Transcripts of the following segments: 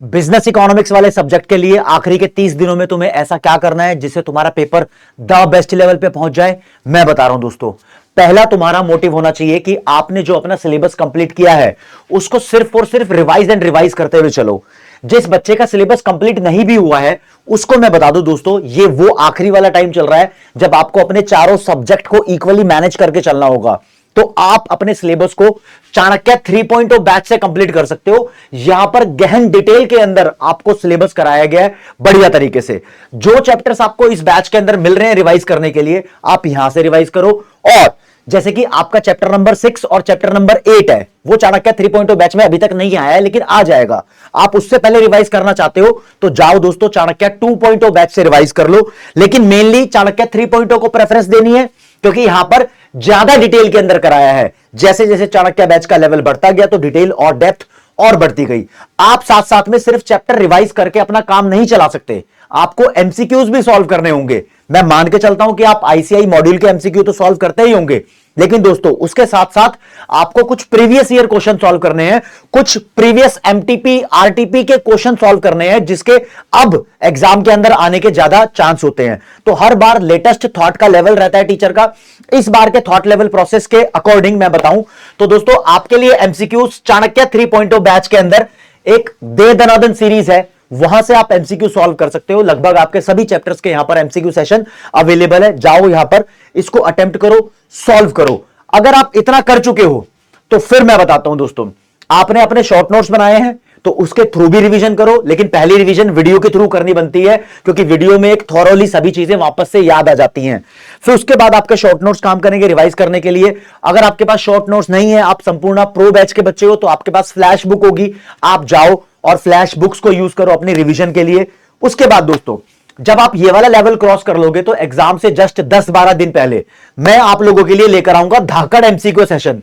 Business economics वाले subject के लिए आखिरी के 30 दिनों में तुम्हें ऐसा क्या करना है जिससे तुम्हारा पेपर द बेस्ट लेवल पे पहुंच जाए। मैं बता रहा हूं दोस्तों, पहला तुम्हारा मोटिव होना चाहिए कि आपने जो अपना सिलेबस कंप्लीट किया है उसको सिर्फ और सिर्फ रिवाइज एंड रिवाइज करते हुए चलो। जिस बच्चे का सिलेबस कंप्लीट नहीं भी हुआ है उसको मैं बता दूं दोस्तों, ये वो आखिरी वाला टाइम चल रहा है जब आपको अपने चारों सब्जेक्ट को इक्वली मैनेज करके चलना होगा। तो आप अपने सिलेबस को चाणक्य 3.0 बैच से कंप्लीट कर सकते हो। यहां पर गहन डिटेल के अंदर आपको सिलेबस कराया गया है बढ़िया तरीके से। जो चैप्टर्स आपको इस बैच के अंदर मिल रहे हैं रिवाइज करने के लिए, आप यहां से रिवाइज करो। और जैसे कि आपका चैप्टर नंबर 6 और चैप्टर नंबर 8 है, वो चाणक्य 3.0 बैच में अभी तक नहीं आया है लेकिन आ जाएगा। आप उससे पहले रिवाइज करना चाहते हो तो जाओ दोस्तों, चाणक्य 2.0 बैच से रिवाइज कर लो। लेकिन मेनली चाणक्य 3.0 को प्रेफरेंस देनी है क्योंकि यहां पर ज्यादा डिटेल के अंदर कराया है। जैसे जैसे चाणक्य बैच का लेवल बढ़ता गया तो डिटेल और डेप्थ और बढ़ती गई। आप साथ साथ में सिर्फ चैप्टर रिवाइज करके अपना काम नहीं चला सकते, आपको एमसीक्यूज भी सॉल्व करने होंगे। मैं मान के चलता हूं कि आप आईसीआई मॉड्यूल के एमसीक्यू तो सॉल्व करते ही होंगे, लेकिन दोस्तों उसके साथ साथ आपको कुछ प्रीवियस ईयर क्वेश्चन सॉल्व करने हैं, कुछ प्रीवियस एमटीपी आरटीपी के क्वेश्चन सॉल्व करने हैं जिसके अब एग्जाम के अंदर आने के ज्यादा चांस होते हैं। तो हर बार लेटेस्ट थॉट का लेवल रहता है टीचर का। इस बार के थॉट लेवल प्रोसेस के अकॉर्डिंग मैं बताऊं तो दोस्तों, आपके लिए एमसीक्यूज चाणक्य 3.0 बैच के अंदर एक दे दनादन सीरीज है, वहां से आप एमसीक्यू सॉल्व कर सकते हो। लगभग आपके सभी चैप्टर्स के यहां पर एमसीक्यू सेशन अवेलेबल है। जाओ यहां पर, इसको अटेम्प्ट करो, सॉल्व करो। अगर आप इतना कर चुके हो तो फिर मैं बताता हूं दोस्तों, आपने अपने शॉर्ट नोट्स बनाए हैं तो उसके थ्रू भी रिवीजन करो। लेकिन पहली रिवीजन वीडियो के थ्रू करनी बनती है क्योंकि वीडियो में एक थॉरोली सभी चीजें वापस से याद आ जाती हैं। फिर उसके बाद आपके शॉर्ट नोट्स काम करेंगे रिवाइज करने के लिए। अगर आपके पास शॉर्ट नोट्स नहीं है, आप संपूर्ण प्रो बैच के बच्चे हो, तो आपके पास फ्लैश बुक होगी। आप जाओ और फ्लैश बुक्स को यूज करो अपनी रिवीजन के लिए। उसके बाद दोस्तों, जब आप ये वाला लेवल क्रॉस कर लोगे तो एग्जाम से जस्ट 10-12 दिन पहले मैं आप लोगों के लिए लेकर आऊंगा धाकड़ एमसीक्यू सेशन।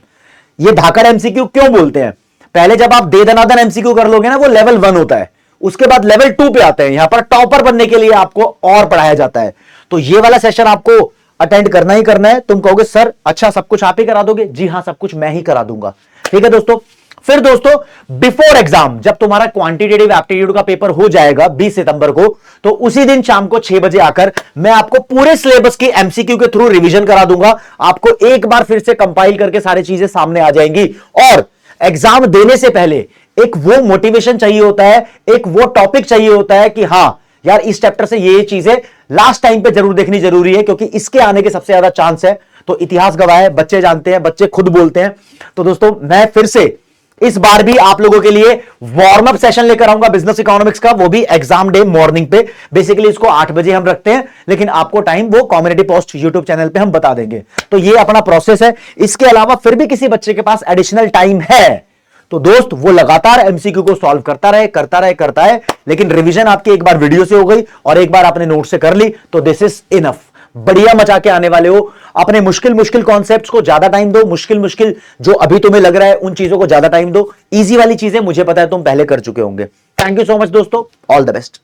ये धाकड़ एमसीक्यू क्यों बोलते हैं? पहले जब आप दे दनादन एमसीक्यू कर लोगे ना, वो लेवल 1 होता है। उसके बाद लेवल 2 पे आते हैं। यहां पर टॉपर बनने के लिए आपको और पढ़ाया जाता है। तो ये वाला सेशन आपको अटेंड करना ही करना है। तुम कहोगे सर अच्छा सब कुछ आप ही करा दोगे? जी हां, सब कुछ मैं ही करा दूंगा। ठीक है दोस्तों। फिर दोस्तों, बिफोर एग्जाम जब तुम्हारा क्वांटिटेटिव एप्टीट्यूड का पेपर हो जाएगा 20 सितंबर को, तो उसी दिन शाम को 6 बजे आकर मैं आपको पूरे सिलेबस की एमसीक्यू के थ्रू रिवीजन करा दूंगा। आपको एक बार फिर से कंपाइल करके सारी चीजें सामने आ जाएंगी। और एग्जाम देने से पहले एक वो मोटिवेशन चाहिए होता है, एक वो टॉपिक चाहिए होता है कि हां यार, इस चैप्टर से ये चीजें लास्ट टाइम पे जरूर देखनी जरूरी है क्योंकि इसके आने के सबसे ज्यादा चांस है। तो इतिहास गवाह है, बच्चे जानते हैं, बच्चे खुद बोलते हैं। तो दोस्तों, मैं फिर से इस बार भी आप लोगों के लिए वार्म अप सेशन लेकर आऊंगा बिजनेस इकोनॉमिक्स का, वो भी एग्जाम डे मॉर्निंग पे। बेसिकली इसको 8 बजे हम रखते हैं, लेकिन आपको टाइम वो कम्युनिटी पोस्ट यूट्यूब चैनल पे हम बता देंगे। तो ये अपना प्रोसेस है। इसके अलावा फिर भी किसी बच्चे के पास एडिशनल टाइम है तो दोस्त वो लगातार एमसीक्यू को सॉल्व करता है। लेकिन रिवीजन आपकी एक बार वीडियो से हो गई और एक बार आपने नोट से कर ली तो दिस इज इनफ। बढ़िया मचा के आने वाले हो। अपने मुश्किल कॉन्सेप्ट्स को ज्यादा टाइम दो, मुश्किल जो अभी तुम्हें लग रहा है उन चीजों को ज्यादा टाइम दो। इजी वाली चीजें मुझे पता है तुम पहले कर चुके होंगे। थैंक यू सो मच दोस्तों, ऑल द बेस्ट।